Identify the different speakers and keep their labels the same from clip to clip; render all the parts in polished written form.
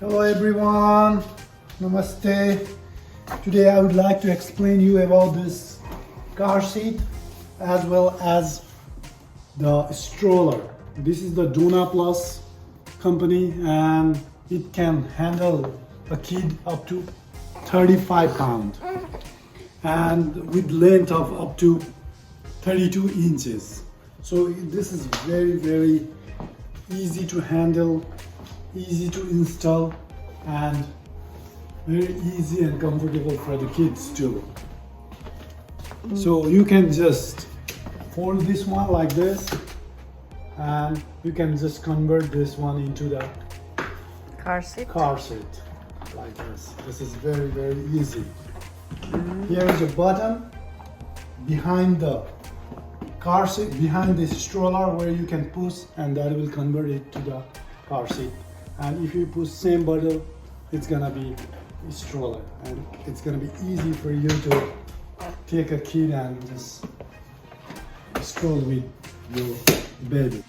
Speaker 1: Hello everyone, Namaste. Today I would like to explain you about this car seat as well as the stroller. This is the Doona Plus company and it can handle a kid up to 35 pounds and with length of up to 32 inches. So this is very easy to handle, easy to install and very easy and comfortable for the kids too. So you can just fold this one like this and you can just convert this one into the
Speaker 2: Car seat.
Speaker 1: Like this. This is very easy. Here is a button behind the car seat, behind this stroller where you can push and that will convert it to the car seat. And if you push same button, it's gonna be a stroller and it's gonna be easy for you to take a kid and just stroll with your baby.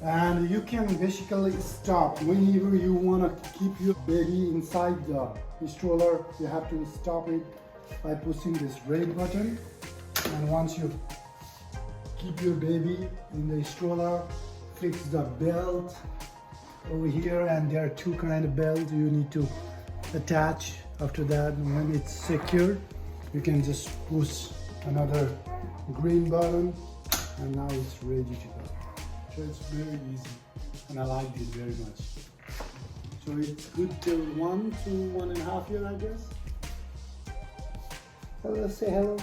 Speaker 1: And you can basically stop whenever you want to keep your baby inside the stroller. You have to stop it by pushing this red button, and once you keep your baby in the stroller, fix the belt over here, and there are two kind of belts you need to attach. After that, when it's secured, you can just push another green button and now it's ready to go. So it's very easy and I like it very much. So it's good till 1 to 1.5 years, I guess. So let's say hello.